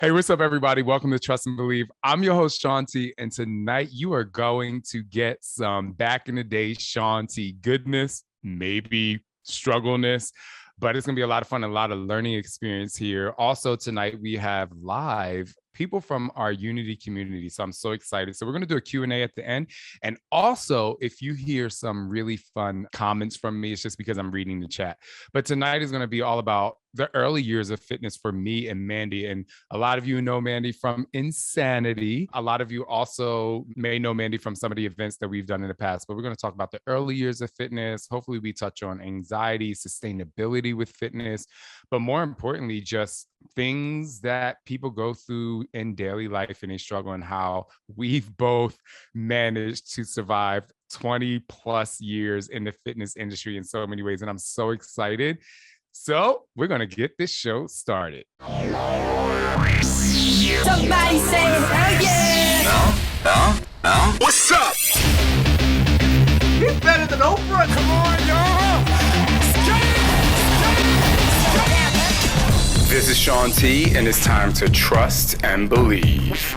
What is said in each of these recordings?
Hey, what's up, everybody? Welcome to Trust and Believe. I'm your host, Shaun T, and tonight you are going to get some back in the day Shaun T goodness, maybe struggleness, but it's going to be a lot of fun, a lot of learning experience here. Also, tonight we have live people from our Unity community, so I'm so excited. So we're going to do a Q&A at the end. And also, if you hear some really fun comments from me, it's just because I'm reading the chat. But tonight is going to be all about the early years of fitness for me and Mandy. And a lot of you know Mandy from Insanity. A lot of you also may know Mandy from some of the events that we've done in the past, but we're going to talk about the early years of fitness. Hopefully we touch on anxiety, sustainability with fitness, but more importantly, just things that people go through in daily life and they struggle, and how we've both managed to survive 20 plus years in the fitness industry in so many ways. And I'm so excited. So we're going to get this show started. Somebody say, hell yeah! What's up? He's better than Oprah. Come on, y'all. This is Shaun T, and it's time to trust and believe.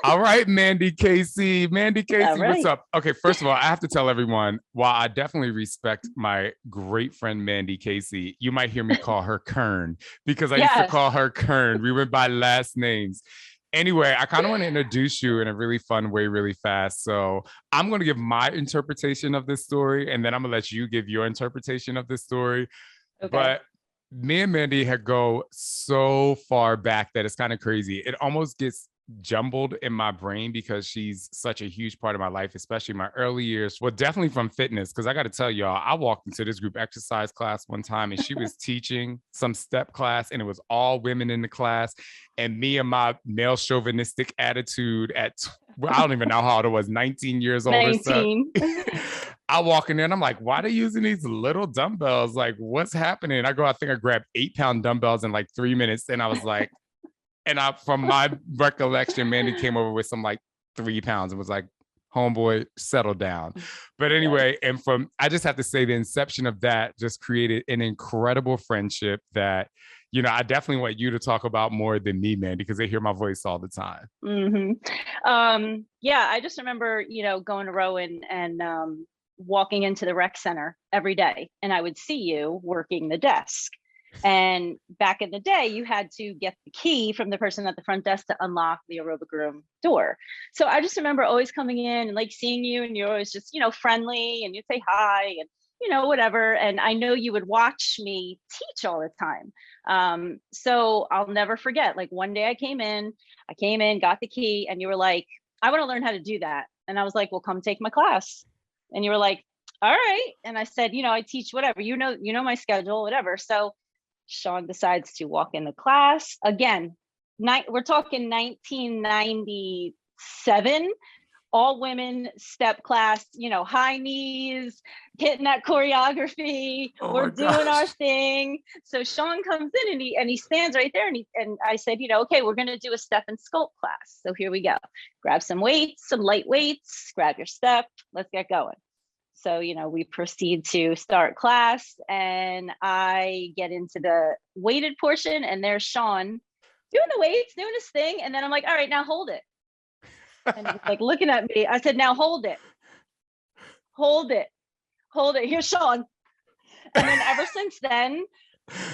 All right, Mandee Casey. Mandee Casey, right. What's up? Okay, first of all, I have to tell everyone, while I definitely respect my great friend Mandee Casey, you might hear me call her Kern, because I used to call her Kern. We went by last names. Anyway, I kind of want to introduce you in a really fun way, really fast. So I'm going to give my interpretation of this story, and then I'm going to let you give your interpretation of this story. Okay. But me and Mandy go so far back that it's kind of crazy. It almost gets jumbled in my brain because she's such a huge part of my life, especially my early years. Well, definitely from fitness, because I got to tell y'all, I walked into this group exercise class one time and she was teaching some step class, and it was all women in the class. And me and my male chauvinistic attitude I don't even know how old I was, 19 years old 19. Or so. I walk in there and I'm like, why are they using these little dumbbells? Like, what's happening? I think I grabbed 8-pound dumbbells in like 3 minutes. And I was like, from my recollection, Mandy came over with some like 3 pounds and was like, homeboy, settle down. But anyway, and I just have to say the inception of that just created an incredible friendship that, you know, I definitely want you to talk about more than me, man, because they hear my voice all the time. Mm-hmm. Yeah, I just remember, going to Rowan and walking into the rec center every day, and I would see you working the desk. And back in the day, you had to get the key from the person at the front desk to unlock the aerobic room door. So I just remember always coming in and like seeing you, and you're always just, friendly, and you'd say hi and, whatever. And I know you would watch me teach all the time. So I'll never forget, like one day I came in, got the key, and you were like, I want to learn how to do that. And I was like, well, come take my class. And you were like, all right. And I said, I teach whatever, you know my schedule, whatever. So Shaun decides to walk in the class again. We're talking 1997, all women step class, high knees, hitting that choreography. We're doing our thing. So Shaun comes in and he stands right there, and I said, okay, we're going to do a step and sculpt class. So here we go. Grab some weights, some light weights, grab your step. Let's get going. So, we proceed to start class, and I get into the weighted portion, and there's Shaun doing the weights, doing his thing. And then I'm like, all right, now hold it. And he's like looking at me. I said, now hold it. Hold it. Hold it. Here's Shaun. And then ever since then,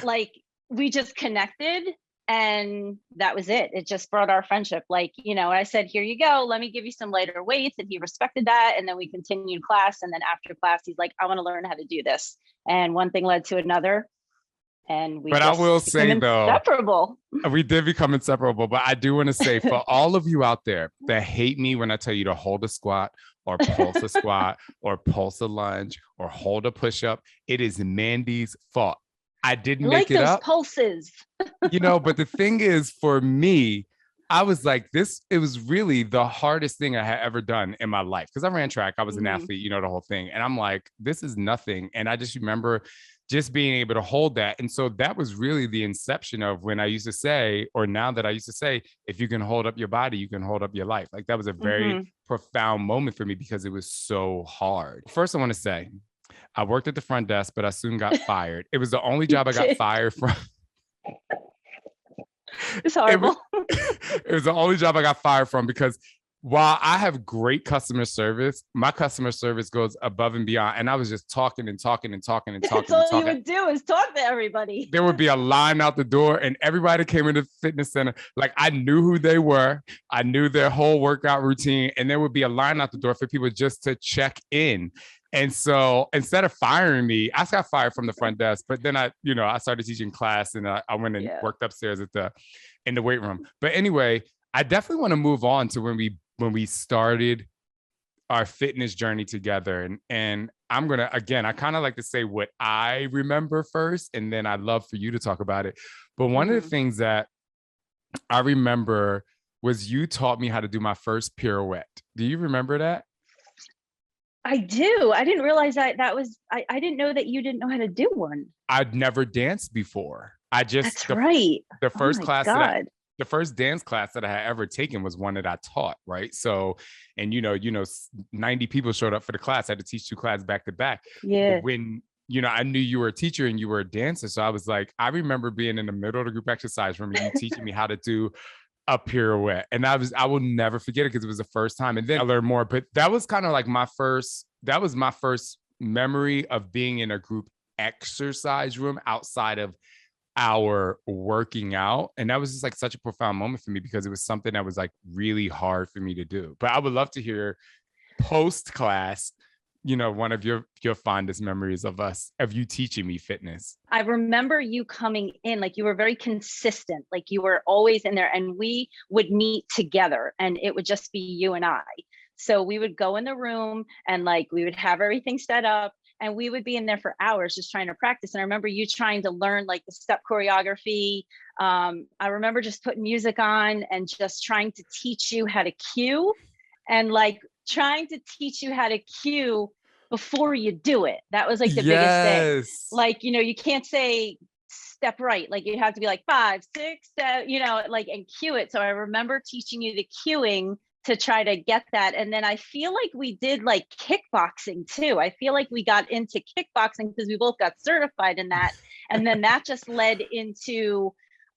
like, we just connected. And that was it. It just brought our friendship. Like, I said, here you go. Let me give you some lighter weights. And he respected that. And then we continued class. And then after class, he's like, I want to learn how to do this. And one thing led to another. And I will say, inseparable. Though, we did become inseparable. But I do want to say, for all of you out there that hate me when I tell you to hold a squat or pulse a squat or pulse a lunge or hold a push-up, it is Mandy's fault. I didn't make it up. Pulses. But the thing is, for me, I was like, it was really the hardest thing I had ever done in my life. Because I ran track, I was an athlete, the whole thing. And I'm like, this is nothing. And I just remember just being able to hold that. And so that was really the inception of when I used to say, or now that I used to say, if you can hold up your body, you can hold up your life. Like that was a very profound moment for me because it was so hard. First, I want to say, I worked at the front desk, but I soon got fired. It was the only job I got fired from. It's horrible. It was the only job I got fired from because while I have great customer service, my customer service goes above and beyond. And I was just talking and talking and talking and talking. That's all you would do is talk to everybody. There would be a line out the door, and everybody came into the fitness center. Like, I knew who they were. I knew their whole workout routine. And there would be a line out the door for people just to check in. And so instead of firing me, I got fired from the front desk. But then I started teaching class, and I went and worked upstairs in the weight room. But anyway, I definitely want to move on to when we started our fitness journey together. And I'm going to, again, I kind of like to say what I remember first, and then I'd love for you to talk about it. But one of the things that I remember was you taught me how to do my first pirouette. Do you remember that? I do. I didn't realize I didn't know that you didn't know how to do one. I'd never danced before. That's right. The first class the first dance class that I had ever taken was one that I taught, right? So, and 90 people showed up for the class. I had to teach 2 classes back to back. Yeah. But when, I knew you were a teacher and you were a dancer. So I was like, I remember being in the middle of the group exercise room and you teaching me how to do a pirouette. And I will never forget it because it was the first time. And then I learned more. But that was kind of like my first memory of being in a group exercise room outside of our working out. And that was just like such a profound moment for me because it was something that was like really hard for me to do. But I would love to hear post class, one of your fondest memories of you teaching me fitness. I remember you coming in, like you were very consistent, like you were always in there, and we would meet together and it would just be you and I. So we would go in the room and like we would have everything set up. And we would be in there for hours just trying to practice. And I remember you trying to learn like the step choreography. I remember just putting music on and just trying to teach you how to cue and like trying to teach you how to cue before you do it. That was like the biggest thing. Like, you can't say step right. Like you have to be like 5, 6, 7, like, and cue it. So I remember teaching you the cueing to try to get that. And then I feel like we did like kickboxing too. I feel like we got into kickboxing because we both got certified in that. And then that just led into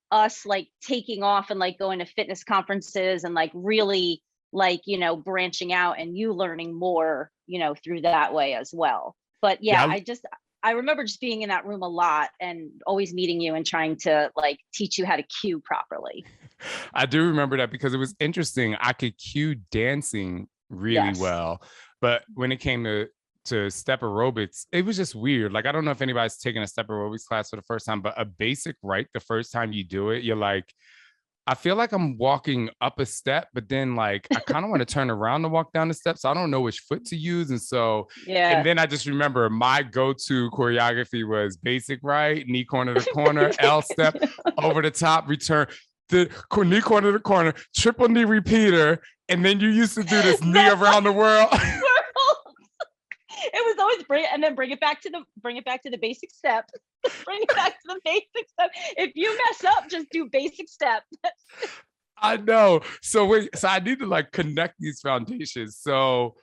us like taking off and like going to fitness conferences and like really like, branching out and you learning more, through that way as well. But I remember just being in that room a lot and always meeting you and trying to like teach you how to cue properly. I do remember that because it was interesting. I could cue dancing really well, but when it came to step aerobics, it was just weird. Like, I don't know if anybody's taken a step aerobics class for the first time, but a basic, right? The first time you do it, you're like, I feel like I'm walking up a step, but then like, I kind of want to turn around to walk down the steps. So I don't know which foot to use. And so, and then I just remember my go-to choreography was basic, right? Knee corner to corner, L step, over the top, return. The knee corner to corner, triple knee repeater, and then you used to do this knee around the world. It was always bring it back to the basic step. Bring it back to the basic step. If you mess up, just do basic step. I know. So I need to like connect these foundations. So,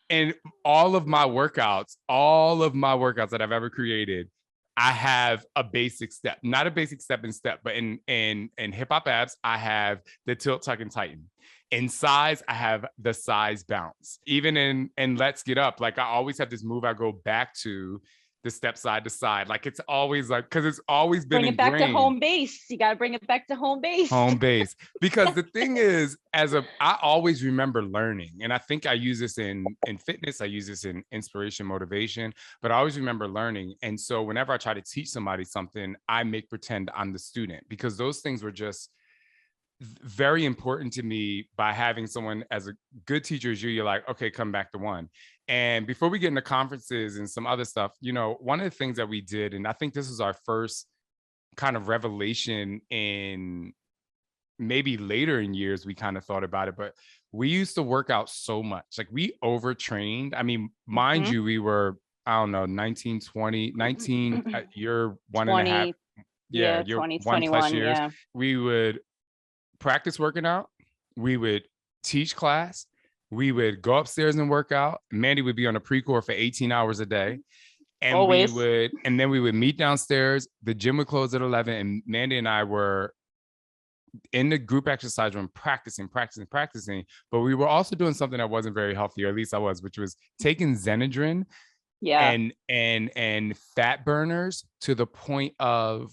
and all of my workouts that I've ever created, I have a basic step, not a basic step and step, but in hip hop abs, I have the tilt, tuck, and tighten. In size, I have the size bounce. Even in Let's Get Up, like I always have this move I go back to, the step side to side. Like it's always like, because it's always been ingrained. Bring it back to home base. You got to bring it back to home base. Home base. Because the thing is, I always remember learning. And I think I use this in fitness. I use this in inspiration, motivation, but I always remember learning. And so whenever I try to teach somebody something, I make pretend I'm the student, because those things were just very important to me. By having someone as a good teacher as you're like, okay, come back to one. And before we get into conferences and some other stuff, one of the things that we did, and I think this was our first kind of revelation in maybe later in years, we kind of thought about it, but we used to work out so much. Like we overtrained. I mean, mind you, we were, I don't know, 19, you're 1.5. Yeah, you're 20, 1+ 21, years. Yeah. We would practice working out. We would teach class. we would go upstairs and work out. Mandy would be on a pre-core for 18 hours a day. And Always. then we would meet downstairs. The gym would close at 11, and Mandy and I were in the group exercise room practicing. But we were also doing something that wasn't very healthy, or at least I was, which was taking Xenadrin and fat burners to the point of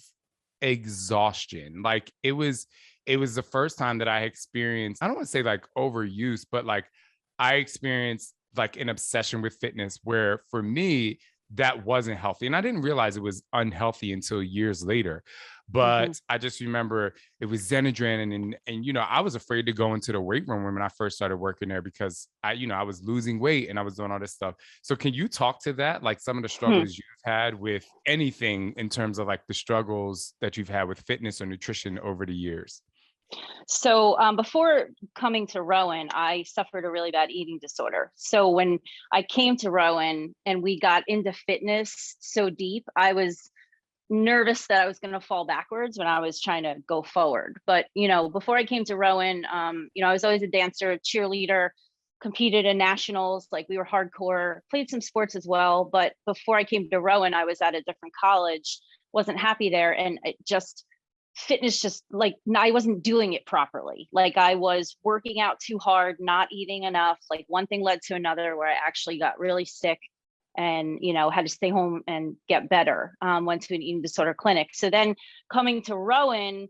exhaustion. Like it was the first time that I experienced, I don't want to say like overuse, but like I experienced like an obsession with fitness where for me, that wasn't healthy. And I didn't realize it was unhealthy until years later. But I just remember it was Xenadrin and you know, I was afraid to go into the weight room when I first started working there because I was losing weight and I was doing all this stuff. So can you talk to that? Like some of the struggles you've had with anything in terms of like the struggles that you've had with fitness or nutrition over the years? So before coming to Rowan, I suffered a really bad eating disorder. So when I came to Rowan and we got into fitness so deep, I was nervous that I was going to fall backwards when I was trying to go forward. But, you know, before I came to Rowan, you know, I was always a dancer, cheerleader, competed in nationals, like we were hardcore, played some sports as well. But before I came to Rowan, I was at a different college, wasn't happy there. And it just, fitness just like I wasn't doing it properly. Like I was working out too hard, not eating enough. Like one thing led to another where I actually got really sick and, you know, had to stay home and get better. Went to an eating disorder clinic. So then coming to Rowan,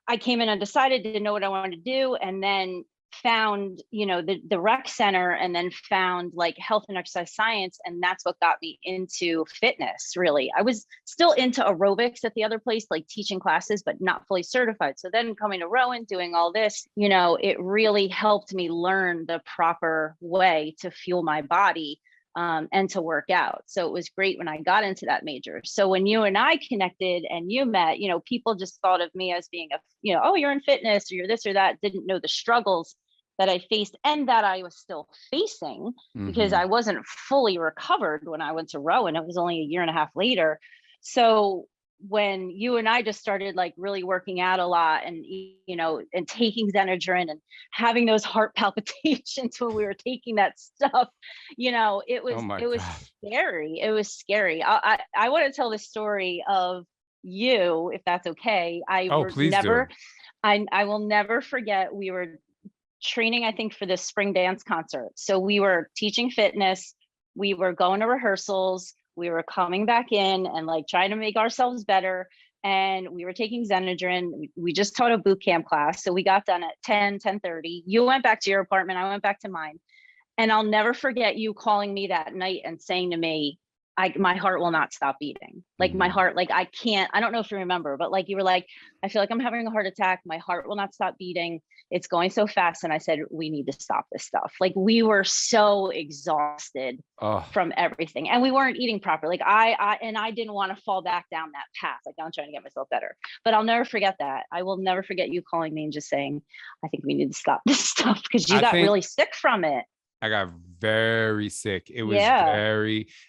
I came in undecided, didn't know what I wanted to do. And then found, you know, the rec center and then found like health and exercise science. And that's what got me into fitness, really. I was still into aerobics at the other place, like teaching classes, but not fully certified. So then coming to Rowan, doing all this, you know, it really helped me learn the proper way to fuel my body and to work out. So it was great when I got into that major. So when you and I connected and you met, you know, people just thought of me as being a, you know, oh, you're in fitness or you're this or that, didn't know the struggles that I faced and that I was still facing because I wasn't fully recovered when I went to Rowan. It was only a year and a half later. So when you and I just started like really working out a lot and, you know, and taking Xenadrin and having those heart palpitations when we were taking that stuff, you know, it was scary. It was scary. I want to tell the story of you, if that's okay. I will never forget. We were training, I think, for this spring dance concert. So we were teaching fitness. We were going to rehearsals. We were coming back in and like trying to make ourselves better. And we were taking Xenadrin. We just taught a boot camp class. So we got done at 10:30. You went back to your apartment. I went back to mine. And I'll never forget you calling me that night and saying to me, my heart will not stop beating. Like my heart, like I don't know if you remember, but like you were like, I feel like I'm having a heart attack. My heart will not stop beating. It's going so fast. And I said, we need to stop this stuff. Like we were so exhausted from everything and we weren't eating properly. Like I didn't want to fall back down that path. Like I'm trying to get myself better, but I'll never forget that. I will never forget you calling me and just saying, I think we need to stop this stuff because you got really sick from it. I got very sick. It was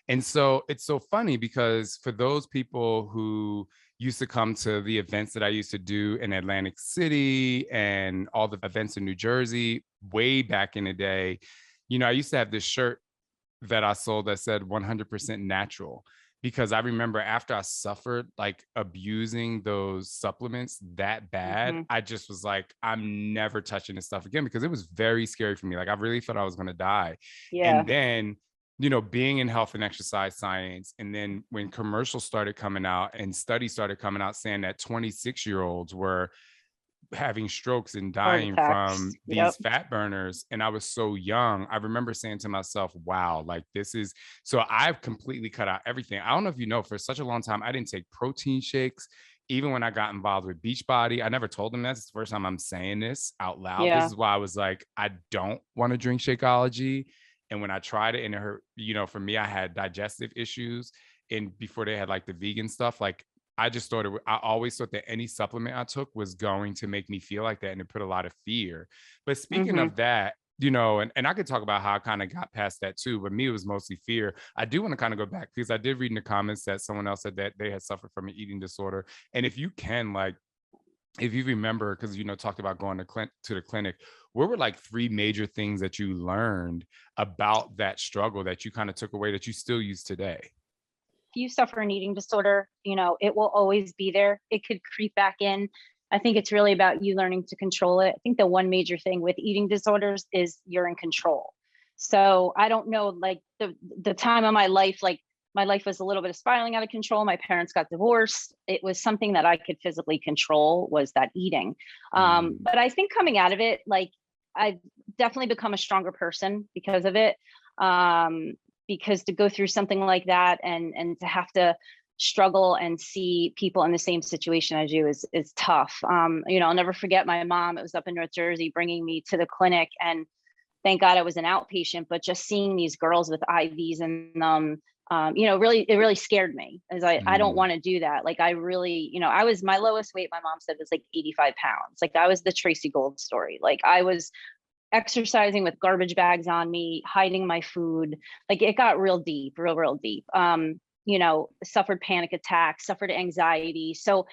and so it's so funny because for those people who used to come to the events that I used to do in Atlantic City and all the events in New Jersey way back in the day, you know, I used to have this shirt that I sold that said 100% natural. Because I remember after I suffered like abusing those supplements that bad, I just was like, I'm never touching this stuff again because it was very scary for me. Like I really thought I was going to die. Yeah. And then, you know, being in health and exercise science. And then when commercials started coming out and studies started coming out saying that 26-year-olds were having strokes and dying from these fat burners, and I was so young, I remember saying to myself, wow, like this is, so I've completely cut out everything. I don't know if you know, for such a long time I didn't take protein shakes. Even when I got involved with Beachbody, I never told them that. It's the first time I'm saying this out loud. This is why I was like, I don't want to drink Shakeology. And when I tried it, and it hurt, you know, for me, I had digestive issues, and before they had like the vegan stuff, like I always thought that any supplement I took was going to make me feel like that. And it put a lot of fear. But speaking of that, you know, and I could talk about how I kind of got past that too, but me, it was mostly fear. I do want to kind of go back because I did read in the comments that someone else said that they had suffered from an eating disorder. And if you can, like, if you remember, because talked about going to the clinic, what were like 3 major things that you learned about that struggle that you kind of took away that you still use today? If you suffer an eating disorder, it will always be there. It could creep back in. I think it's really about you learning to control it. I think the one major thing with eating disorders is you're in control. So I don't know, like the time of my life, like my life was a little bit of spiraling out of control. My parents got divorced. It was something that I could physically control, was that eating. But I think coming out of it, like I've definitely become a stronger person because of it. Because to go through something like that and to have to struggle and see people in the same situation as you is tough. I'll never forget my mom. It was up in North Jersey bringing me to the clinic, and thank God I was an outpatient, but just seeing these girls with IVs in them, it really scared me, as I don't want to do that. Like I really, my lowest weight, my mom said, was like 85 pounds. Like I was the Tracy Gold story. Like I was exercising with garbage bags on me, hiding my food. Like it got real deep, real deep. Suffered panic attacks, suffered anxiety. So,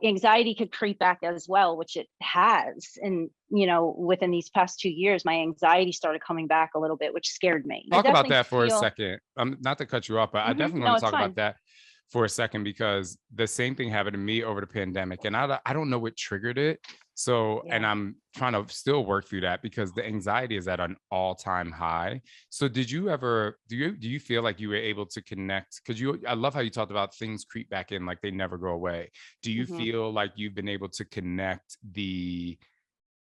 anxiety could creep back as well, which it has. And, within these past 2 years, my anxiety started coming back a little bit, which scared me. Talk about that for a second. Not to cut you off, but I definitely want to talk about that for a second, because the same thing happened to me over the pandemic, and I don't know what triggered it. So, and I'm trying to still work through that because the anxiety is at an all-time high. So do you feel like you were able to connect? Because I love how you talked about things creep back in, like they never go away. Do you feel like you've been able to connect the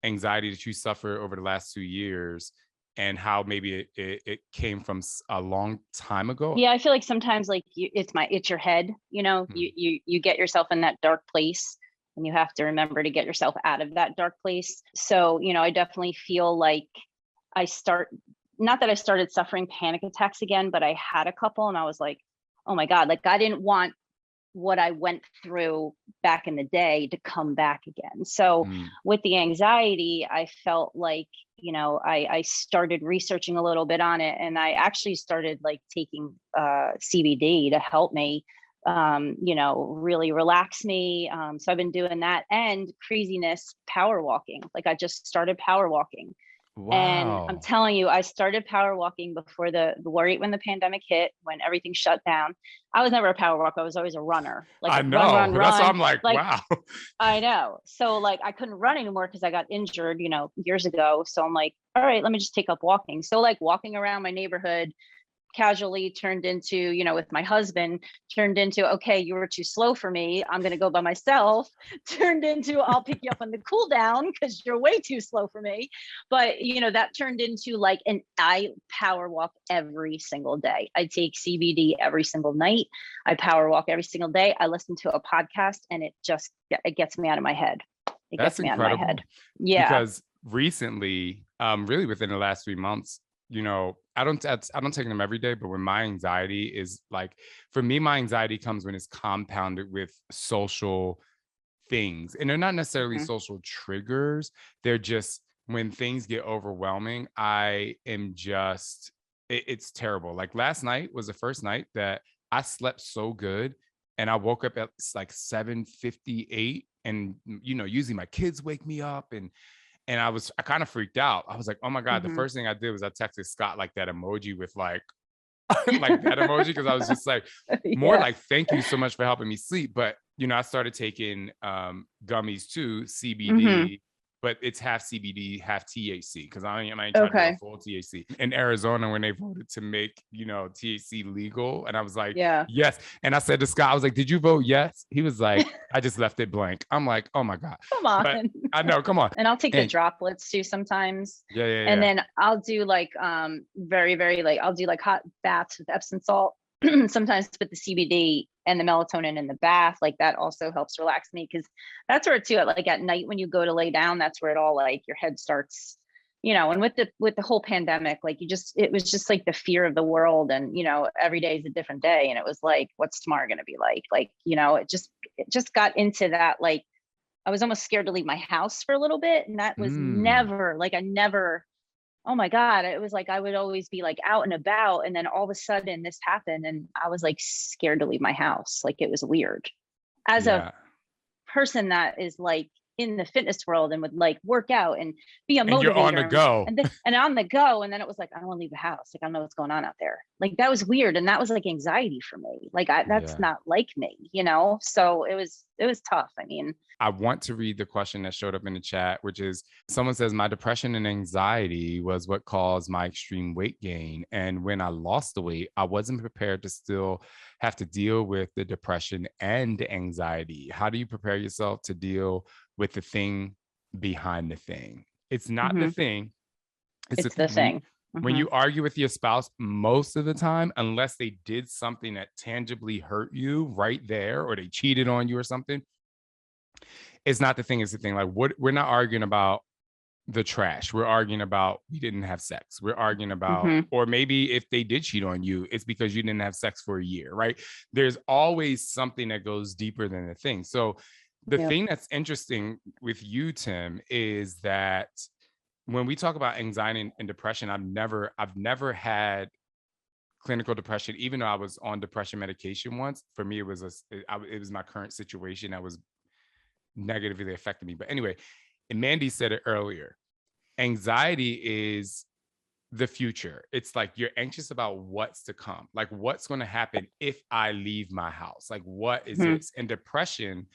anxiety that you suffered over the last 2 years and how maybe it came from a long time ago? Yeah, I feel like sometimes like it's your head, you get yourself in that dark place, and you have to remember to get yourself out of that dark place. So, I definitely feel like not that I started suffering panic attacks again, but I had a couple, and I was like, oh my God, like I didn't want what I went through back in the day to come back again. So with the anxiety, I felt like, I started researching a little bit on it, and I actually started like taking CBD to help me, really relax me. So I've been doing that, and craziness, power walking. Like I just started power walking. Wow. And I'm telling you, I started power walking before when the pandemic hit, when everything shut down. I was never a power walker. I was always a runner. Like I know. Run. That's why I'm like, wow. I know. So like I couldn't run anymore because I got injured, years ago. So I'm like, all right, let me just take up walking. So like walking around my neighborhood casually turned into, with my husband, turned into, okay, you were too slow for me, I'm going to go by myself, turned into, I'll pick you up on the cool down because you're way too slow for me. But, that turned into like, I power walk every single day. I take CBD every single night. I power walk every single day. I listen to a podcast, and it gets me out of my head. That's incredible. Out of my head. Yeah. Because recently, really within the last 3 months, I don't take them every day, but when my anxiety is like, for me, my anxiety comes when it's compounded with social things, and they're not necessarily social triggers. They're just when things get overwhelming, I am just, it's terrible. Like last night was the first night that I slept so good, and I woke up at like 7:58, and usually my kids wake me up, and I kind of freaked out. I was like, oh my God. The first thing I did was I texted Scott like that emoji with like, like that emoji. Because I was just like, more like, thank you so much for helping me sleep. But, I started taking gummies too, CBD, but it's half CBD, half THC, because I ain't trying to go full THC. In Arizona, when they voted to make, THC legal, and I was like, yes. And I said to Scott, I was like, did you vote yes? He was like, I just left it blank. I'm like, oh my God. Come on. But I know, come on. And I'll take the droplets too sometimes. Yeah. And then I'll do like very, very I'll do like hot baths with Epsom salt. Sometimes with the CBD and the melatonin in the bath, like that also helps relax me, because that's where too, like at night when you go to lay down, that's where it all like your head starts, and with the whole pandemic, like it was just like the fear of the world, and every day is a different day, and it was like, what's tomorrow going to be like, it just got into that, like I was almost scared to leave my house for a little bit, and that was never, oh my God, it was like I would always be like out and about, and then all of a sudden this happened, and I was like scared to leave my house. Like it was weird. As of person that is like in the fitness world and would like work out and be a motivator. And you're on the go. And on the go. And then it was like, I don't want to leave the house. Like, I don't know what's going on out there. Like, that was weird. And that was like anxiety for me. Like, that's not like me, you know? So it was tough. I mean, I want to read the question that showed up in the chat, which is someone says, my depression and anxiety was what caused my extreme weight gain. And when I lost the weight, I wasn't prepared to still have to deal with the depression and anxiety. How do you prepare yourself to deal with the thing behind the thing? It's not the thing. It's the thing. When you argue with your spouse, most of the time, unless they did something that tangibly hurt you right there, or they cheated on you or something, it's not the thing, it's the thing. Like, what, we're not arguing about the trash. We're arguing about we didn't have sex. We're arguing about, or maybe if they did cheat on you, it's because you didn't have sex for a year, right? There's always something that goes deeper than the thing. So the thing that's interesting with you, Tim, is that when we talk about anxiety and depression, I've never had clinical depression, even though I was on depression medication once. For me, it was my current situation that was negatively affected me. But anyway, and Mandy said it earlier, anxiety is the future. It's like you're anxious about what's to come, like what's going to happen if I leave my house, like what is this? And depression,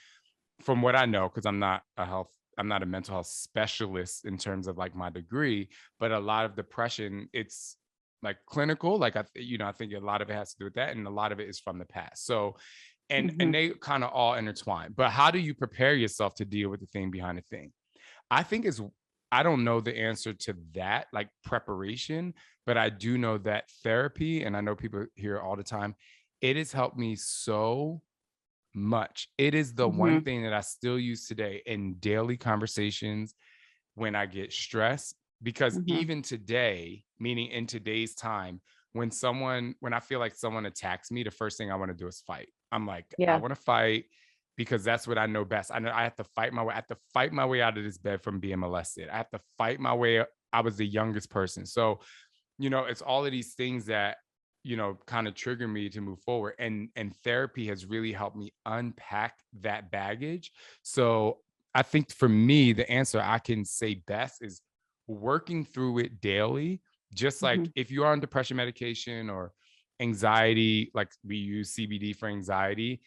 from what I know, because I'm not a mental health specialist in terms of like my degree, but a lot of depression, it's like clinical, like I think a lot of it has to do with that, and a lot of it is from the past. So and they kind of all intertwine. But how do you prepare yourself to deal with the thing behind the thing? I don't know the answer to that, like preparation, but I do know that therapy, and I know people hear all the time, it has helped me so much. It is the one thing that I still use today in daily conversations when I get stressed, because even today, meaning in today's time, when I feel like someone attacks me, the first thing I want to do is fight. I'm like, I want to fight because that's what I know best. I know I have to fight my way. I have to fight my way out of this bed from being molested. I have to fight my way. I was the youngest person. So, it's all of these things that, kind of trigger me to move forward. And therapy has really helped me unpack that baggage. So I think for me, the answer I can say best is working through it daily. Just like if you're on depression medication or anxiety, like we use CBD for anxiety,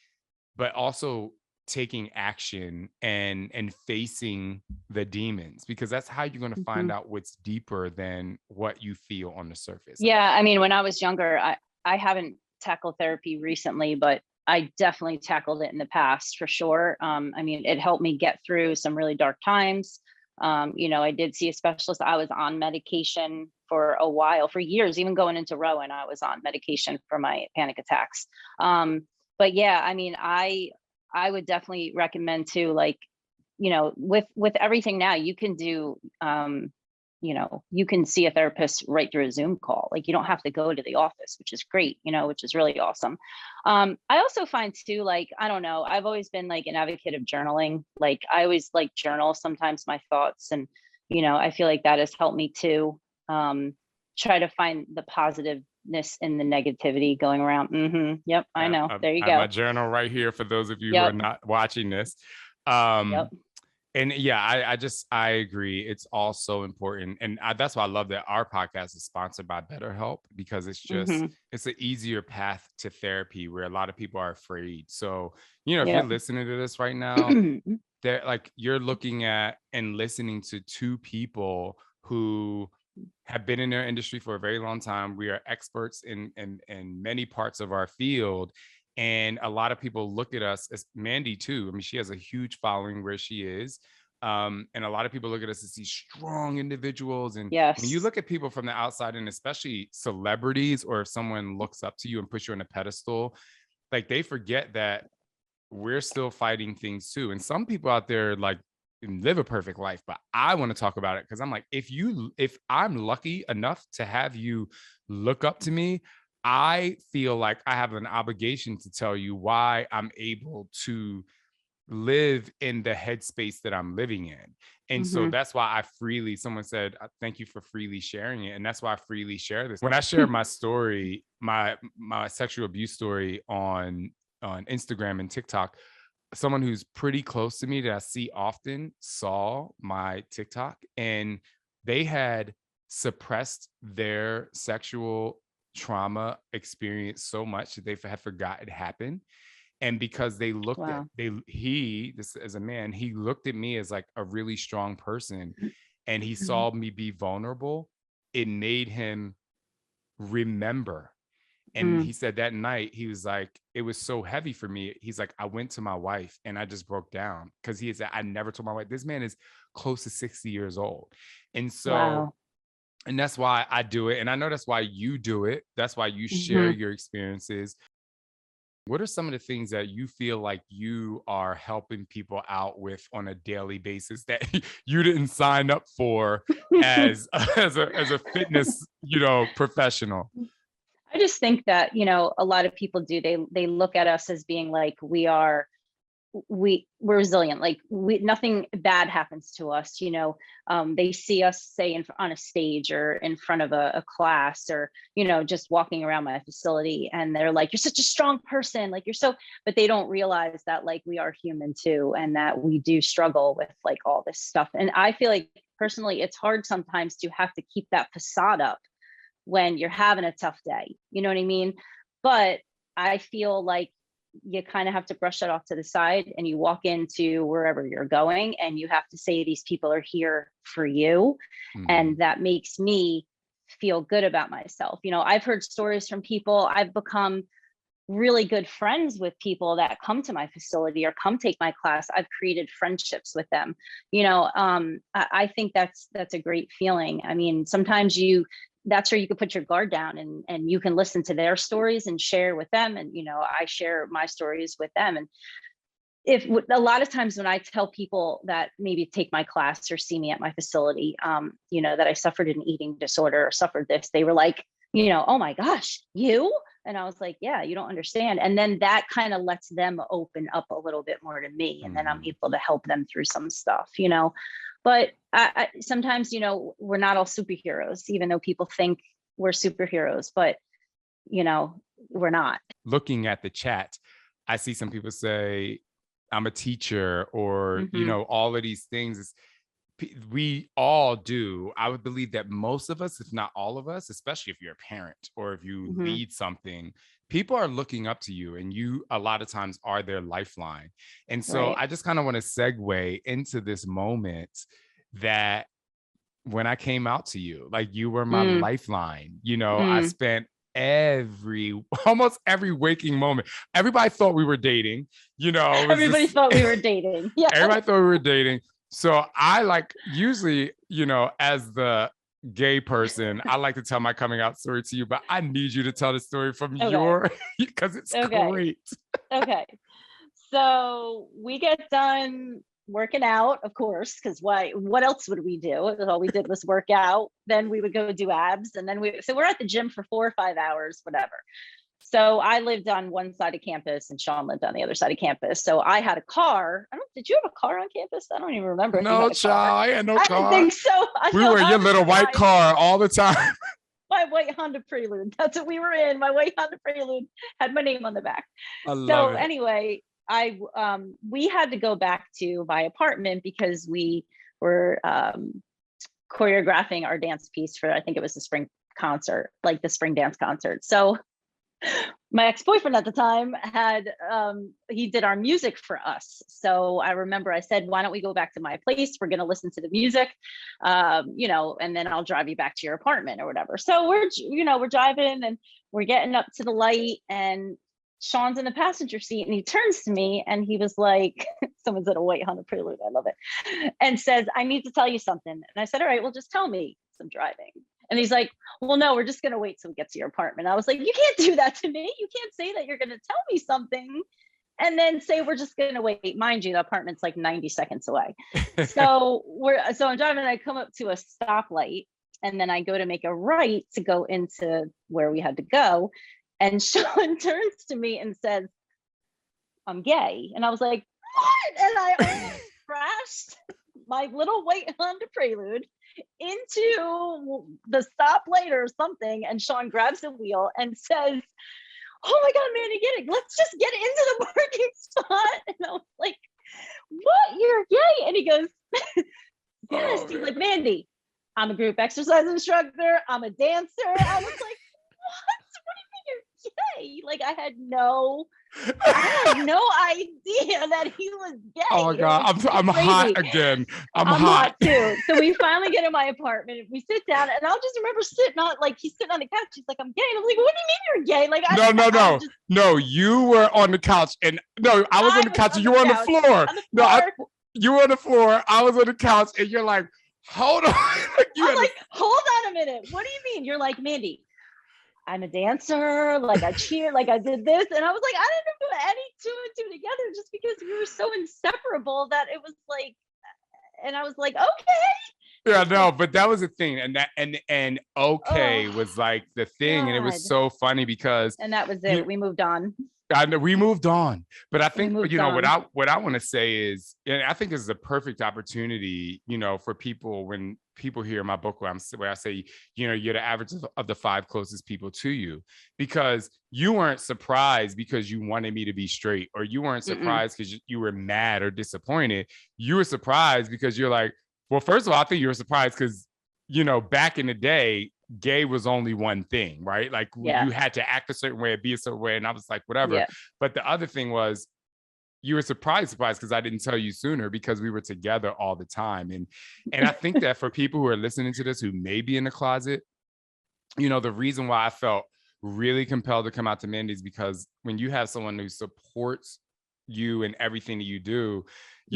but also taking action and facing the demons, because that's how you're going to find out what's deeper than what you feel on the surface. Yeah. I mean, when I was younger, I haven't tackled therapy recently, but I definitely tackled it in the past for sure. I mean, it helped me get through some really dark times. I did see a specialist. I was on medication for a while, for years, even going into Rowan, I was on medication for my panic attacks. But yeah, I mean, I would definitely recommend too, like, with everything now, you can do, you can see a therapist right through a Zoom call. Like, you don't have to go to the office, which is great, which is really awesome. I also find too, like, I don't know, I've always been like an advocate of journaling. Like, I always like journal sometimes my thoughts, and, I feel like that has helped me too. Try to find the positiveness in the negativity going around. Yep. I know. There you go. I have my journal right here for those of you who are not watching this. And yeah, I agree. It's all so important. And that's why I love that our podcast is sponsored by BetterHelp, because it's just, it's an easier path to therapy where a lot of people are afraid. So, if you're listening to this right now, they're like, you're looking at and listening to two people who have been in their industry for a very long time. We are experts in many parts of our field. And a lot of people look at us, as Mandy too. I mean, she has a huge following where she is. And a lot of people look at us as these strong individuals. And when you look at people from the outside, and especially celebrities, or if someone looks up to you and puts you on a pedestal, like, they forget that we're still fighting things too. And some people out there like live a perfect life, but I want to talk about it because I'm like, if I'm lucky enough to have you look up to me, I feel like I have an obligation to tell you why I'm able to live in the headspace that I'm living in. And so that's why someone said, thank you for freely sharing it. And that's why I freely share this. When I share my story, my sexual abuse story on Instagram and TikTok, someone who's pretty close to me that I see often saw my TikTok, and they had suppressed their sexual trauma experience so much that they had forgot it happened. And because they looked at this as a man, he looked at me as like a really strong person, and he saw me be vulnerable. It made him remember. And he said that night, he was like, it was so heavy for me. He's like, I went to my wife and I just broke down, because he said, I never told my wife. This man is close to 60 years old. And so, and that's why I do it. And I know that's why you do it. That's why you share your experiences. What are some of the things that you feel like you are helping people out with on a daily basis that you didn't sign up for as a fitness, professional? I just think that, a lot of people do, they look at us as being like, we're resilient, like nothing bad happens to us. They see us, say, on a stage or in front of a class, or just walking around my facility, and they're like, you're such a strong person, like but they don't realize that like we are human too, and that we do struggle with like all this stuff. And I feel like personally it's hard sometimes to have to keep that facade up when you're having a tough day, you know what I mean? But I feel like you kind of have to brush that off to the side, and you walk into wherever you're going, and you have to say, these people are here for you. And that makes me feel good about myself. I've heard stories from people. I've become really good friends with people that come to my facility or come take my class. I've created friendships with them. I think that's a great feeling. I mean, sometimes that's where you can put your guard down, and you can listen to their stories and share with them. And, I share my stories with them. And a lot of times when I tell people that maybe take my class or see me at my facility, that I suffered an eating disorder or suffered this, they were like, oh my gosh, you? And I was like, yeah, you don't understand. And then that kind of lets them open up a little bit more to me. And then I'm able to help them through some stuff, But sometimes, we're not all superheroes, even though people think we're superheroes, but, we're not. Looking at the chat, I see some people say, I'm a teacher, or, all of these things. We all do. I would believe that most of us, if not all of us, especially if you're a parent or if you lead something, people are looking up to you, and you a lot of times are their lifeline. And so I just kind of want to segue into this moment that when I came out to you, like you were my lifeline. I spent almost every waking moment. Everybody thought we were dating, Everybody thought we were dating. Yeah. Everybody thought we were dating. So I usually, as the gay person, I like to tell my coming out story to you, but I need you to tell the story from because it's great. Okay. So we get done working out, of course, because what else would we do? All we did was work out. Then we would go do abs. And then we're at the gym for 4 or 5 hours, whatever. So I lived on one side of campus and Shaun lived on the other side of campus. So I had a car. Did you have a car on campus? I don't even remember. No, child, I had no car. I didn't think so. We were in your little white car all the time. My white Honda Prelude. That's what we were in. My white Honda Prelude had my name on the back. I love it. Anyway, we had to go back to my apartment because we were choreographing our dance piece for, I think it was the spring concert, like the spring dance concert. So my ex-boyfriend at the time he did our music for us. So I remember I said, why don't we go back to my place? We're going to listen to the music, and then I'll drive you back to your apartment or whatever. So we're driving and we're getting up to the light, and Shaun's in the passenger seat, and he turns to me and he was like, someone's in a white Honda Prelude, I love it, and says, I need to tell you something. And I said, all right, well, just tell me, I'm driving. And he's like, well, no, we're just going to wait till we get to your apartment. I was like, you can't do that to me. You can't say that you're going to tell me something and then say, we're just going to wait. Mind you, the apartment's like 90 seconds away. So I'm driving, and I come up to a stoplight, and then I go to make a right to go into where we had to go. And Shaun turns to me and says, I'm gay. And I was like, what? And I almost crashed my little white Honda Prelude into the stoplight or something. And Shaun grabs the wheel and says, oh my God, Mandy, let's just get into the parking spot. And I was like, And he goes, yes. He's like, Mandy, I'm a group exercise instructor. I'm a dancer. I was like, what? What do you mean you're gay? Like I had no idea that he was gay. Oh my God, I'm hot again. I'm hot too. So we finally get in my apartment. We sit down, and I'll just remember he's sitting on the couch. He's like, I'm gay. And I'm like, what do you mean you're gay? Like, no, you were on the couch, and no, I was on the couch, and you were on the floor. You were on the floor. I was on the couch, and you're like, hold on. Hold on a minute. What do you mean? You're like, Mandy, I'm a dancer, like I cheer, like I did this. And I was like, I didn't put any two and two together just because we were so inseparable that it was like, and I was like, okay. Yeah, no, but that was the thing. And okay was like the thing. God. And it was so funny because. And that was it. We moved on. I know we moved on, but I think, what I want to say is, and I think this is a perfect opportunity, for people, when people hear my book where I say, you're the average of the 5 closest people to you, because you weren't surprised because you wanted me to be straight, or you weren't surprised because you were mad or disappointed. You were surprised because you're like, well, first of all, I think you were surprised because, back in the day, gay was only one thing, right? Like you had to act a certain way, be a certain way. And I was like, whatever. Yeah. But the other thing was, you were surprised because I didn't tell you sooner, because we were together all the time. And I think that for people who are listening to this, who may be in the closet, the reason why I felt really compelled to come out to Mandy is because when you have someone who supports you in everything that you do,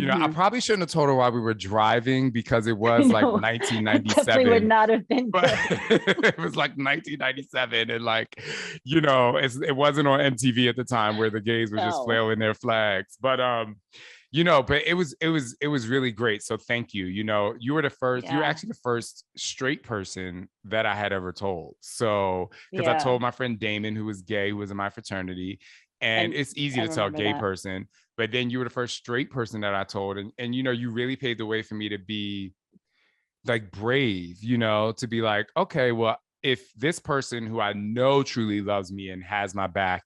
I probably shouldn't have told her while we were driving, because it was like 1997. We would not have been. But it was like 1997, and it wasn't on MTV at the time where the gays were just flailing their flags. But but it was really great. So thank you. You were the first. You were actually the first straight person that I had ever told. So because I told my friend Damon, who was gay, who was in my fraternity. And it's easy to tell a gay person, but then you were the first straight person that I told. And you really paved the way for me to be like brave, to be like, okay, well, if this person who I know truly loves me and has my back,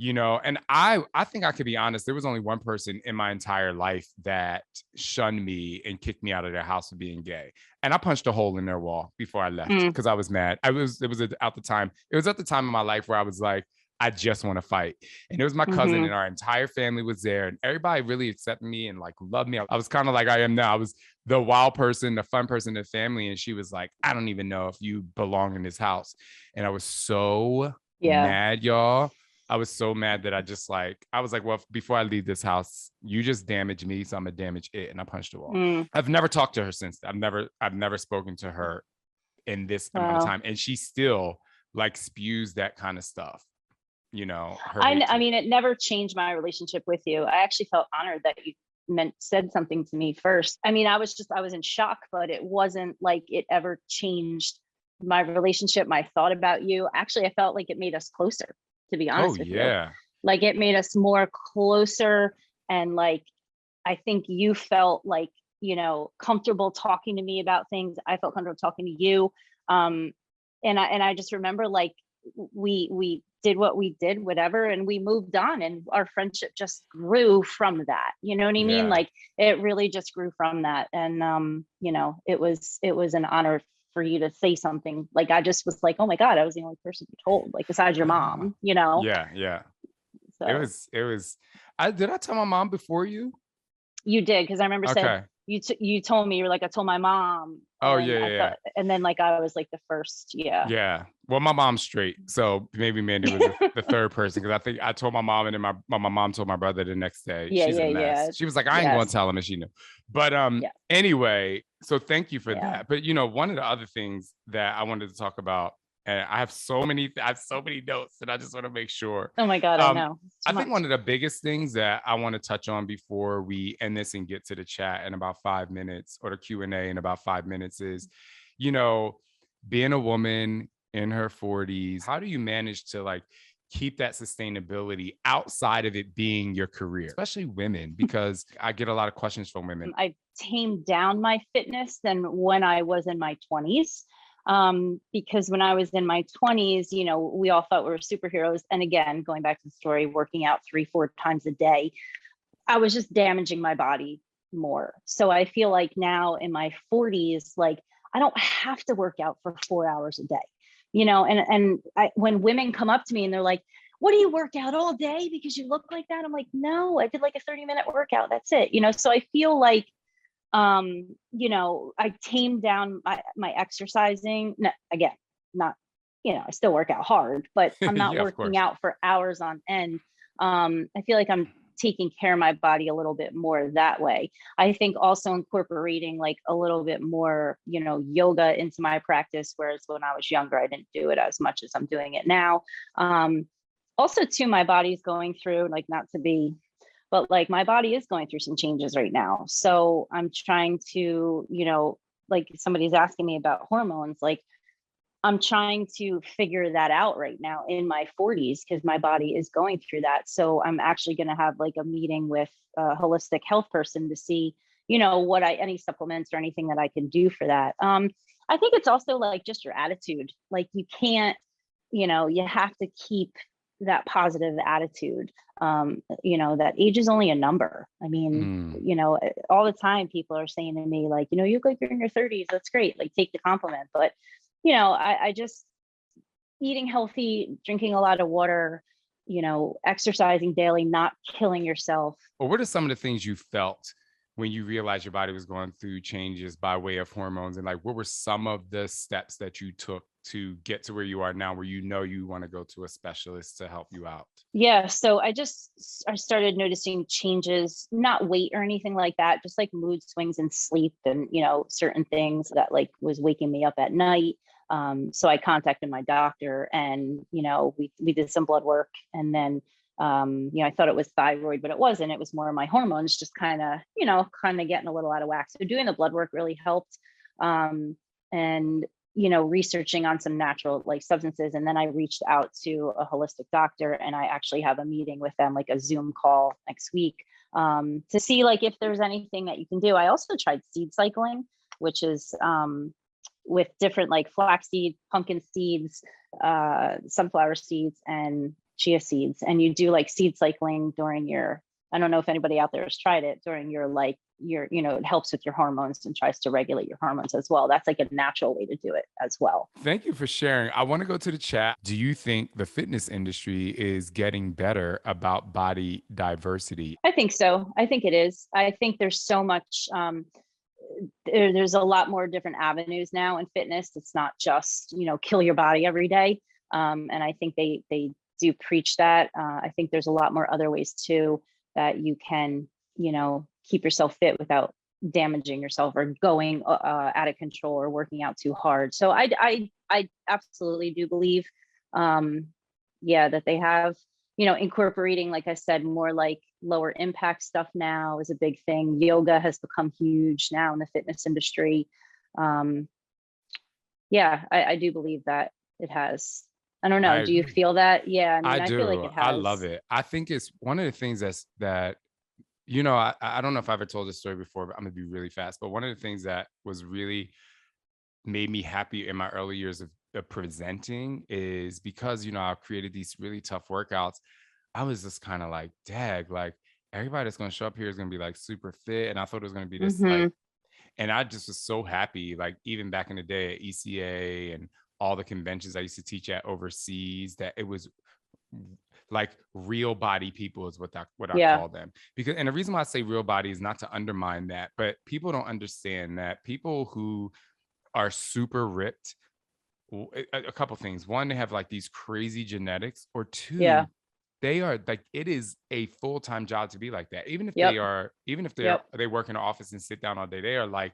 and I think I could be honest, there was only one person in my entire life that shunned me and kicked me out of their house for being gay. And I punched a hole in their wall before I left because I was mad. It was at the time in my life where I was like, I just want to fight. And it was my cousin, and our entire family was there, and everybody really accepted me and like loved me. I was kind of like I am now. I was the wild person, the fun person in the family. And she was like, I don't even know if you belong in this house. And I was so mad, y'all. I was so mad that I was like, well, before I leave this house, you just damaged me, so I'm gonna damage it. And I punched the wall. I've never talked to her since. I've never spoken to her in this amount of time. And she still like spews that kind of stuff. I mean, it never changed my relationship with you. I actually felt honored that you said something to me first. I mean, I was in shock, but it wasn't like it ever changed my relationship, my thought about you. Actually, I felt like it made us closer, to be honest with you. Like it made us more closer. And like, I think you felt like, comfortable talking to me about things. I felt comfortable talking to you. And I just remember like, we did what we did, whatever, and we moved on, and our friendship just grew from that. You know what I mean? Like it really just grew from that. And it was an honor for you to say something. Like I just was like, oh my God, I was the only person you told, like besides your mom, Yeah. So it was did I tell my mom before you? You did, because I remember saying you told me, you were like, I told my mom. Oh yeah. And then like I was like the first. Yeah. Well, my mom's straight, so maybe Mandy was the third person, because I think I told my mom, and then my mom told my brother the next day. She's a mess. She was like, I ain't gonna tell him, and she knew. But anyway, so thank you for that. But one of the other things that I wanted to talk about, and I have so many notes that I just want to make sure. Oh my God, I know. I think one of the biggest things that I want to touch on before we end this and get to the chat in about 5 minutes, or the Q&A in about 5 minutes, is, being a woman in her 40s, how do you manage to like keep that sustainability outside of it being your career, especially women? Because I get a lot of questions from women. I tamed down my fitness than when I was in my 20s. Because when I was in my 20s, we all thought we were superheroes. And again, going back to the story, working out 3-4 times a day, I was just damaging my body more. So I feel like now in my 40s, like I don't have to work out for 4 hours a day, when women come up to me and they're like, what do you work out all day because you look like that? I'm like, no, I did like a 30-minute workout. That's it. So I feel like, I tamed down my exercising. No, again, not, I still work out hard, but I'm not Yeah, working out for hours on end. I feel like I'm taking care of my body a little bit more that way. I think also incorporating like a little bit more, yoga into my practice, whereas when I was younger, I didn't do it as much as I'm doing it now. Also too, my body's going through, like, not to be, but like my body is going through some changes right now. So I'm trying to, like somebody's asking me about hormones, like I'm trying to figure that out right now in my 40s because my body is going through that. So I'm actually going to have like a meeting with a holistic health person to see, what any supplements or anything that I can do for that. I think it's also like just your attitude. Like you can't, you have to keep that positive attitude. That age is only a number. I mean, all the time people are saying to me like, you look like you're in your 30s. That's great. Like take the compliment. But I just eating healthy, drinking a lot of water, exercising daily, not killing yourself. Well, what are some of the things you felt when you realized your body was going through changes by way of hormones? And like, what were some of the steps that you took to get to where you are now, where you want to go to a specialist to help you out? Yeah. So I started noticing changes, not weight or anything like that, just like mood swings and sleep and, certain things that like was waking me up at night. So I contacted my doctor and, we did some blood work and then, I thought it was thyroid, but it wasn't. It was more of my hormones just kind of getting a little out of whack. So doing the blood work really helped. And researching on some natural like substances. And then I reached out to a holistic doctor and I actually have a meeting with them, like a Zoom call next week, to see like if there's anything that you can do. I also tried seed cycling, which is with different like flaxseed, pumpkin seeds, sunflower seeds and chia seeds. And you do like seed cycling during your, I don't know if anybody out there has tried it during your like it helps with your hormones and tries to regulate your hormones as well. That's like a natural way to do it as well. Thank you for sharing. I want to go to the chat. Do you think the fitness industry is getting better about body diversity? I think so. I think it is. I think there's so much, there's a lot more different avenues now in fitness. It's not just, kill your body every day. And I think they do preach that. I think there's a lot more other ways too that you can, keep yourself fit without damaging yourself or going out of control or working out too hard. So I absolutely do believe, that they have, incorporating, like I said, more like lower impact stuff now is a big thing. Yoga has become huge now in the fitness industry. I do believe that it has. I don't know. Do you feel that? Yeah, I do. I feel like it has. I love it. I think it's one of the things that I don't know if I've ever told this story before, but I'm gonna be really fast. But one of the things that was really made me happy in my early years of presenting is because, I created these really tough workouts. I was just kind of like, dag, like everybody that's going to show up here is going to be like super fit. And I thought it was going to be this like, and I just was so happy, like even back in the day at ECA and all the conventions I used to teach at overseas, that it was like real body people is what I call them. Because, and the reason why I say real body is not to undermine that, but people don't understand that people who are super ripped, a couple things. One, they have like these crazy genetics, or two, they are like, it is a full-time job to be like that. Even if they work in an office and sit down all day, they are like,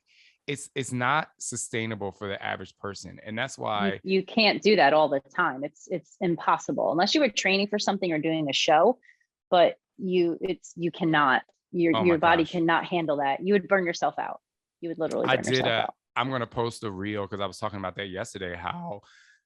it's not sustainable for the average person. And that's why you can't do that all the time. It's impossible unless you were training for something or doing a show, but you cannot, your body cannot handle that. You would burn yourself out. You would literally burn yourself out. I'm going to post a reel because I was talking about that yesterday, how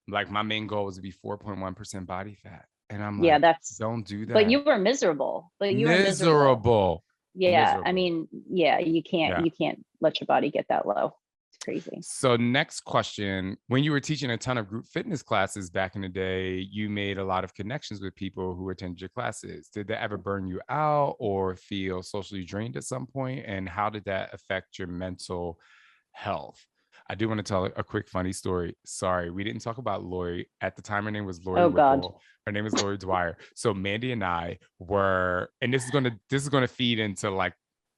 like my main goal was to be 4.1% body fat. And I'm like, don't do that. But you were miserable. Miserable. Yeah. Miserable. I mean, you can't let your body get that low. It's crazy. So next question, when you were teaching a ton of group fitness classes back in the day, you made a lot of connections with people who attended your classes. Did that ever burn you out or feel socially drained at some point? And how did that affect your mental health? I do want to tell a quick funny story. Sorry, we didn't talk about Lori. At the time, her name was Lori Whipple. God. Her name is Lori Dwyer. So Mandy and I were, and this is gonna feed into like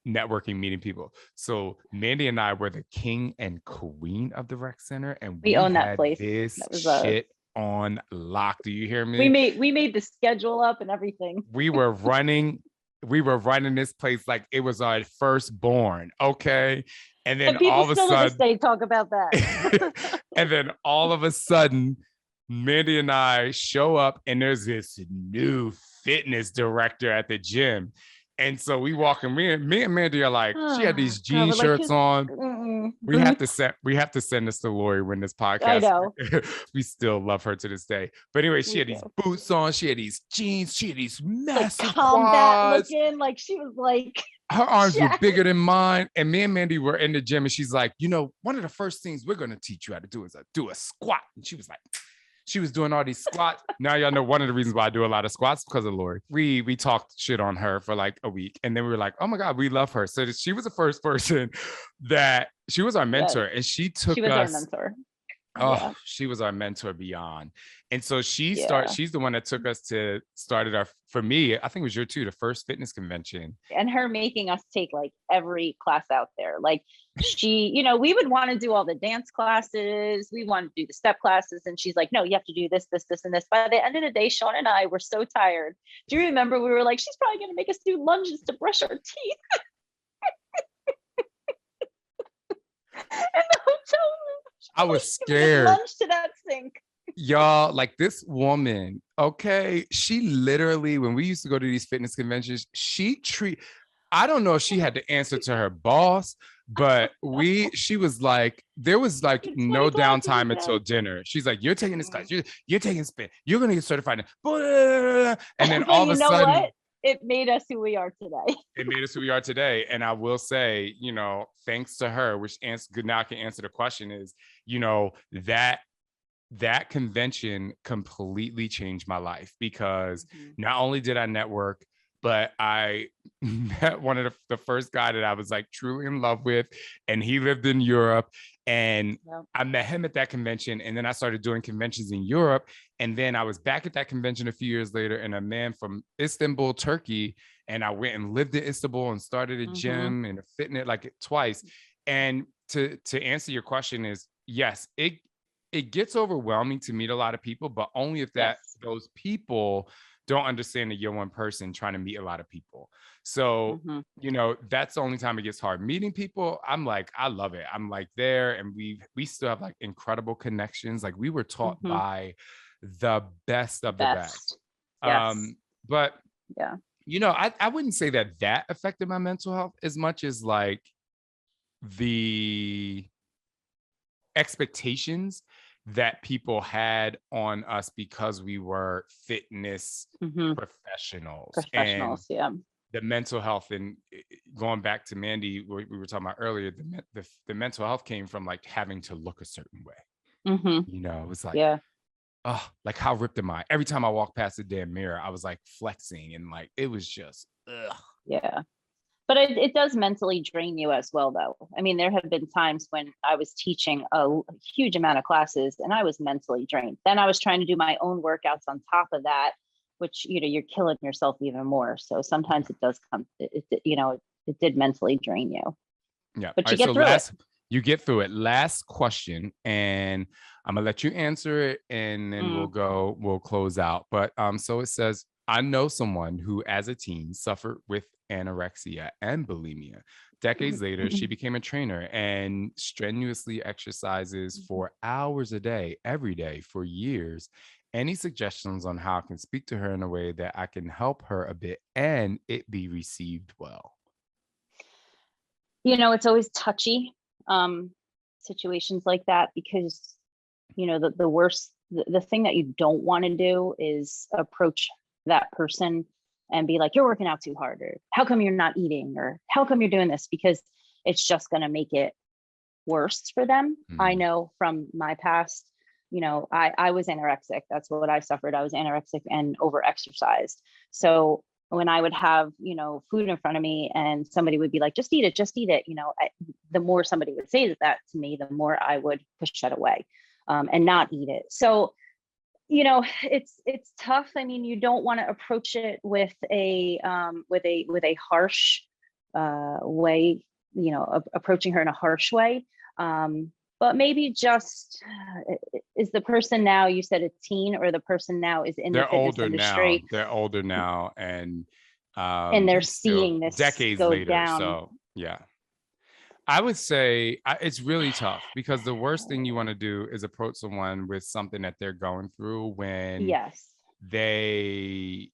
networking, meeting people. So Mandy and I were the king and queen of the rec center, and we own that place. This shit on lock. Do you hear me? We made the schedule up and everything. We were running this place like it was our firstborn. Okay. And then all of a sudden, they talk about that. And then all of a sudden, Mandy and I show up, and there's this new fitness director at the gym. And so we walk in, me and Mandy are like, she had these jean shirts on. We have to send this to Lori when this podcast. I know. We still love her to this day. But anyway, she had these boots on, she had these jeans, she had these massive like combat looking, like she was like. Her arms were bigger than mine. And me and Mandy were in the gym, and she's like, you know, one of the first things we're going to teach you how to do is do a squat. And she was like, she was doing all these squats. Now y'all know one of the reasons why I do a lot of squats because of Lori. We talked shit on her for like a week, and then we were like, oh my God, we love her. So she was the first person that she was our mentor, and she took us. Our mentor. Oh, yeah. She was our mentor beyond. And so she's the one that took us to started our, for me, I think it was your too, the first fitness convention. And her making us take like every class out there. Like she, you know, we would want to do all the dance classes. We want to do the step classes. And she's like, no, you have to do this, this, this, and this. By the end of the day, Shaun and I were so tired. Do you remember we were like, she's probably going to make us do lunges to brush our teeth. In the hotel room. I was scared. Lunge to that sink. Y'all, like this woman, okay, she literally, when we used to go to these fitness conventions, I don't know if she had to answer to her boss, but she was like, there was like no downtime until dinner. She's like, you're taking this class, you're taking spin, you're going to get certified. And then all of a sudden, what? It made us who we are today. It made us who we are today. And I will say, you know, thanks to her, which now I can answer the question is, you know, that convention completely changed my life because not only did I network, but I met one of the first guy that I was like truly in love with, and he lived in Europe. And I met him at that convention, and then I started doing conventions in Europe. And then I was back at that convention a few years later, and a man from Istanbul, Turkey, and I went and lived in Istanbul and started a gym and a fitness like twice. And to answer your question is, yes, it gets overwhelming to meet a lot of people, but only if those people don't understand that you're one person trying to meet a lot of people. So, you know, that's the only time it gets hard. Meeting people, I'm like, I love it. I'm like there, and we still have like incredible connections. Like we were taught by the best of the best. Yes. But you know, I wouldn't say that affected my mental health as much as like the expectations that people had on us because we were fitness professionals. And the mental health, and going back to Mandy, we were talking about earlier, the mental health came from like having to look a certain way. You know, it was like, oh, like how ripped am I? Every time I walked past the damn mirror, I was like flexing, and like it was just ugh. Yeah. But it does mentally drain you as well, though. I mean, there have been times when I was teaching a huge amount of classes and I was mentally drained. Then I was trying to do my own workouts on top of that, which, you know, you're killing yourself even more. So sometimes it does come, you know, it did mentally drain you. Yeah. But you get through it. You get through it. Last question, and I'm gonna let you answer it, and then we'll close out. But so it says, I know someone who as a teen suffered with anorexia and bulimia. Decades later, she became a trainer and strenuously exercises for hours a day, every day for years. Any suggestions on how I can speak to her in a way that I can help her a bit and it be received well? You know, it's always touchy, situations like that, because, you know, the thing that you don't want to do is approach that person and be like, you're working out too hard, or how come you're not eating, or how come you're doing this? Because it's just going to make it worse for them. I Mm. know from my past, I was anorexic. That's what I suffered. I was anorexic and overexercised. So when I would have, food in front of me and somebody would be like, just eat it, the more somebody would say that to me, the more I would push that away, and not eat it. So, it's tough. I mean, you don't want to approach it with a harsh way, approaching her in a harsh way. But maybe just, is the person now, you said a teen, or the person now is in the fitness industry? They're older now, and They're still seeing this decades go later. down. So yeah, I would say it's really tough, because the worst thing you want to do is approach someone with something that they're going through when Yes. they're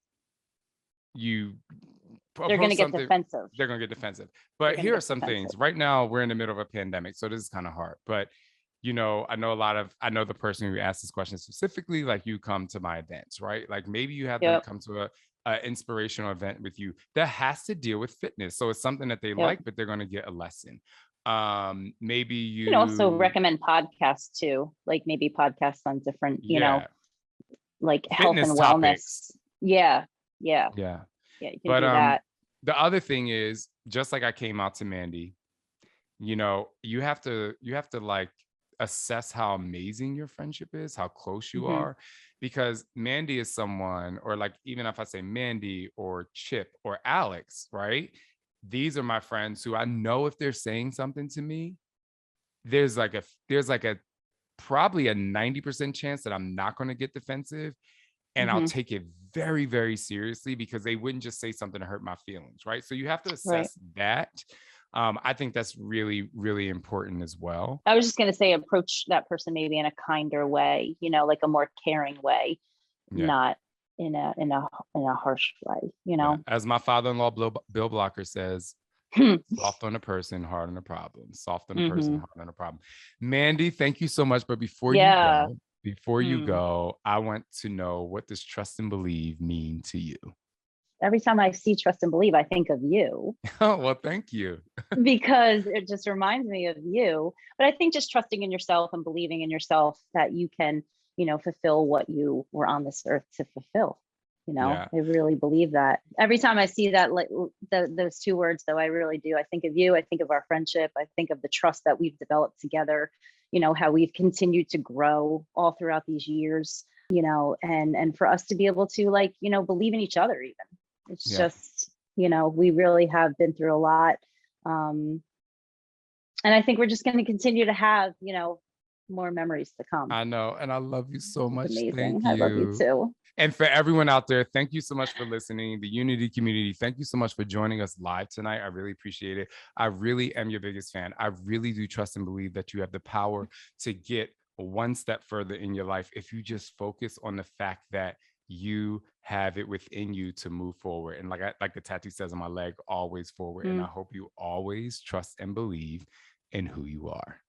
going to get defensive. They're going to get defensive. But here are some things. Right now, we're in the middle of a pandemic, so this is kind of hard. But I know the person who asked this question specifically, like, you come to my events, right? Like, maybe you have them come to a inspirational event with you that has to deal with fitness. So it's something that they like, but they're going to get a lesson. Maybe you can also recommend podcasts too, like maybe podcasts on different, like health and wellness. Yeah. You can do that. The other thing is, just like I came out to Mandy, you have to like assess how amazing your friendship is, how close you are, because Mandy is someone, or like, even if I say Mandy or Chip or Alex, right? These are my friends who I know if they're saying something to me, there's like a probably a 90% chance that I'm not going to get defensive, and I'll take it very, very seriously, because they wouldn't just say something to hurt my feelings, right? So you have to assess that. I think that's really, really important as well. I was just going to say, approach that person maybe in a kinder way, like a more caring way, not in a harsh way, As my father-in-law, Bill Blocker, says, soft on a person, hard on a problem. Soft on a person, hard on a problem. Mandy, thank you so much. But before you go, I want to know, what does trust and believe mean to you? Every time I see trust and believe, I think of you. Oh, well, thank you. Because it just reminds me of you. But I think just trusting in yourself and believing in yourself that you can, fulfill what you were on this earth to fulfill. I really believe that. Every time I see that, like those two words, though, I really do. I think of you. I think of our friendship. I think of the trust that we've developed together. How we've continued to grow all throughout these years. And for us to be able to, like, believe in each other, even. It's just, we really have been through a lot. And I think we're just going to continue to have, more memories to come. I know. And I love you so much. Amazing. Thank you. I love you too. And for everyone out there, thank you so much for listening. The Unity community, thank you so much for joining us live tonight. I really appreciate it. I really am your biggest fan. I really do trust and believe that you have the power to get one step further in your life if you just focus on the fact that you have it within you to move forward. And like the tattoo says on my leg, always forward. And I hope you always trust and believe in who you are.